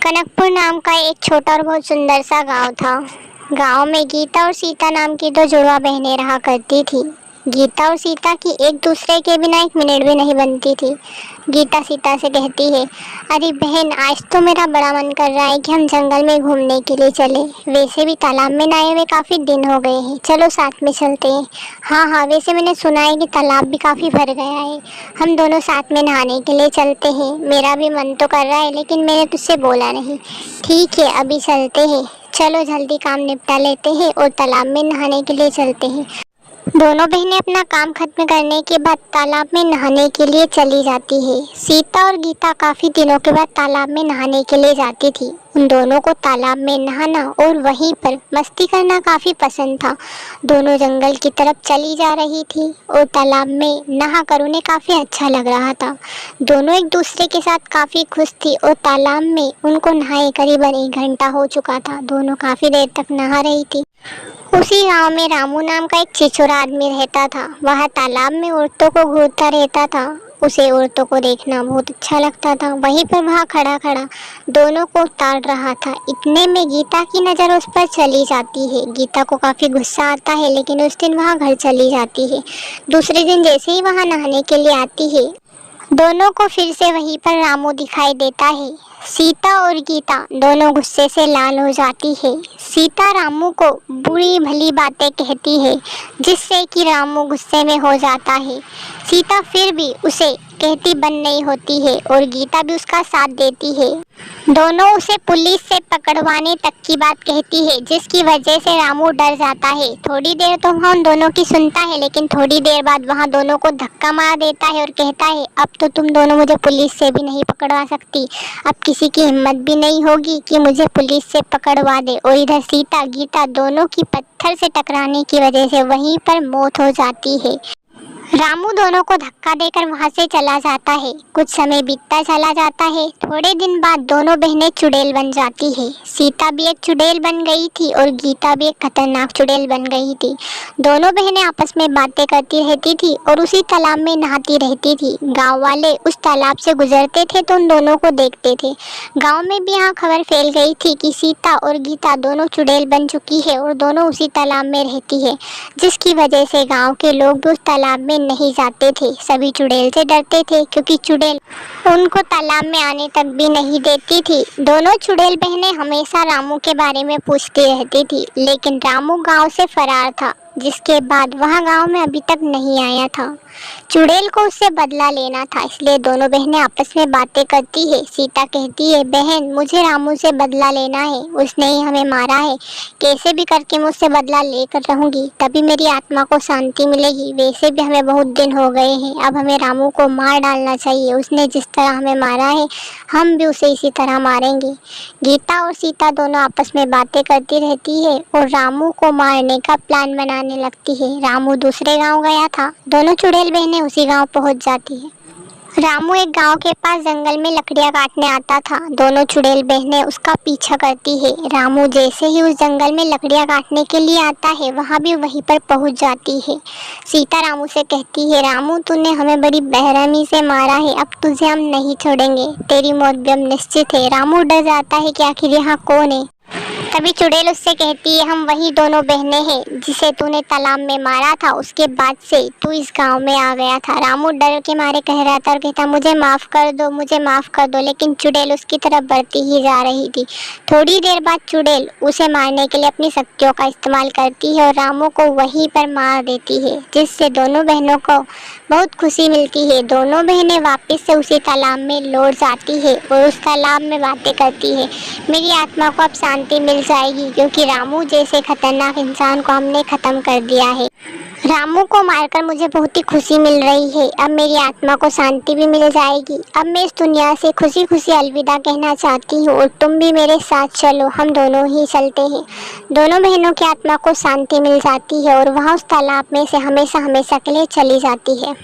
कनकपुर नाम का एक छोटा और बहुत सुंदर सा गांव था। गांव में गीता और सीता नाम की दो जुड़वा बहनें रहा करती थी। गीता और सीता की एक दूसरे के बिना एक मिनट भी नहीं बनती थी। गीता सीता से कहती है, अरे बहन, आज तो मेरा बड़ा मन कर रहा है कि हम जंगल में घूमने के लिए चले। वैसे भी तालाब में नहाए हुए काफ़ी दिन हो गए हैं, चलो साथ में चलते हैं। हाँ हाँ, वैसे मैंने सुना है कि तालाब भी काफ़ी भर गया है, हम दोनों साथ में नहाने के लिए चलते हैं। मेरा भी मन तो कर रहा है, लेकिन मैंने तुझसे बोला नहीं। ठीक है, अभी चलते हैं। चलो जल्दी काम निपटा लेते हैं और तालाब में नहाने के लिए चलते हैं। दोनों बहनें अपना काम खत्म करने के बाद तालाब में नहाने के लिए चली जाती है। सीता और गीता काफ़ी दिनों के बाद तालाब में नहाने के लिए जाती थी। उन दोनों को तालाब में नहाना और वहीं पर मस्ती करना काफ़ी पसंद था। दोनों जंगल की तरफ चली जा रही थी और तालाब में नहाकर उन्हें काफ़ी अच्छा लग रहा था। दोनों एक दूसरे के साथ काफ़ी खुश थी और तालाब में उनको नहाए करीबन 1 घंटा हो चुका था। दोनों काफ़ी देर तक नहा रही थी। उसी गांव में रामू नाम का एक छिछोरा आदमी रहता था। वह तालाब में औरतों को घूरता रहता था। उसे औरतों को देखना बहुत अच्छा लगता था। वहीं पर वह खड़ा खड़ा दोनों को ताड़ रहा था। इतने में गीता की नज़र उस पर चली जाती है। गीता को काफ़ी गुस्सा आता है, लेकिन उस दिन वह घर चली जाती है। दूसरे दिन जैसे ही वह नहाने के लिए आती है, दोनों को फिर से वहीं पर रामू दिखाई देता है। सीता और गीता दोनों गुस्से से लाल हो जाती है। सीता रामू को बुरी भली बातें कहती है, जिससे कि रामू गुस्से में हो जाता है। सीता फिर भी उसे कहती बंद नहीं होती है और गीता भी उसका साथ देती है। दोनों उसे पुलिस से पकड़वाने तक की बात कहती है, जिसकी वजह से रामू डर जाता है। थोड़ी देर तो वहाँ उन दोनों की सुनता है, लेकिन थोड़ी देर बाद वहाँ दोनों को धक्का मार देता है और कहता है, अब तो तुम दोनों मुझे पुलिस से भी नहीं पकड़वा सकती। अब किसी की हिम्मत भी नहीं होगी कि मुझे पुलिस से पकड़वा दे। और इधर सीता गीता दोनों की पत्थर से टकराने की वजह से वहीं पर मौत हो जाती है। रामू दोनों को धक्का देकर वहां से चला जाता है। कुछ समय बीतता चला जाता है। थोड़े दिन बाद दोनों बहनें चुड़ैल बन जाती है। सीता भी एक चुड़ैल बन गई थी और गीता भी एक खतरनाक चुड़ैल बन गई थी। दोनों बहनें आपस में बातें करती रहती थी और उसी तालाब में नहाती रहती थी। गाँव वाले उस तालाब से गुजरते थे तो उन दोनों को देखते थे। गाँव में भी यहाँ खबर फैल गई थी कि सीता और गीता दोनों चुड़ैल बन चुकी है और दोनों उसी तालाब में रहती है, जिसकी वजह से गाँव के लोग भी उस तालाब में नहीं जाते थे। सभी चुड़ैल से डरते थे, क्योंकि चुड़ैल उनको तालाब में आने तक भी नहीं देती थी। दोनों चुड़ैल बहनें हमेशा रामू के बारे में पूछती रहती थी, लेकिन रामू गांव से फरार था, जिसके बाद वह गांव में अभी तक नहीं आया था। चुड़ैल को उससे बदला लेना था, इसलिए दोनों बहनें आपस में बातें करती है। सीता कहती है, बहन, मुझे रामू से बदला लेना है, उसने ही हमें मारा है। कैसे भी करके मैं उससे बदला लेकर रहूंगी, तभी मेरी आत्मा को शांति मिलेगी। वैसे भी हमें बहुत दिन हो गए हैं, अब हमें रामू को मार डालना चाहिए। उसने जिस तरह हमें मारा है, हम भी उसे इसी तरह मारेंगे। गीता और सीता दोनों आपस में बातें करती रहती है और रामू को मारने का प्लान बनाने लगती है। रामू दूसरे गाँव गया था। दोनों चुड़ैल बहनें उसी गांव पहुंच जाती है। रामू एक गांव के पास जंगल में लकड़ियां काटने आता था। दोनों चुड़ैल बहनें उसका पीछा करती है। रामू जैसे ही उस जंगल में लकड़ियां काटने के लिए आता है, वहां भी वहीं पर पहुंच जाती है। सीता रामू से कहती है, रामू, तूने हमें बड़ी बेरहमी से मारा है, अब तुझे हम नहीं छोड़ेंगे, तेरी मौत भी अब निश्चित है। रामू डर जाता है कि आखिर यहाँ कौन है। तभी चुड़ैल उससे कहती है, हम वही दोनों बहनें हैं जिसे तूने तालाब में मारा था, उसके बाद से तू इस गांव में आ गया था। रामू डर के मारे कह रहा था और कहता, मुझे माफ़ कर दो, मुझे माफ़ कर दो, लेकिन चुड़ैल उसकी तरफ बढ़ती ही जा रही थी। थोड़ी देर बाद चुड़ैल उसे मारने के लिए अपनी शक्तियों का इस्तेमाल करती है और रामू को वहीं पर मार देती है, जिससे दोनों बहनों को बहुत खुशी मिलती है। दोनों बहनें वापस से उसी तालाब में लौट जाती है और उस तालाब में बातें करती है। मेरी आत्मा को अब शांति मिल जाएगी, क्योंकि रामू जैसे खतरनाक इंसान को हमने ख़त्म कर दिया है। रामू को मारकर मुझे बहुत ही खुशी मिल रही है। अब मेरी आत्मा को शांति भी मिल जाएगी। अब मैं इस दुनिया से खुशी खुशी अलविदा कहना चाहती हूँ और तुम भी मेरे साथ चलो, हम दोनों ही चलते हैं। दोनों बहनों की आत्मा को शांति मिल जाती है और वह उस तालाब में से हमेशा हमेशा के लिए चली जाती है।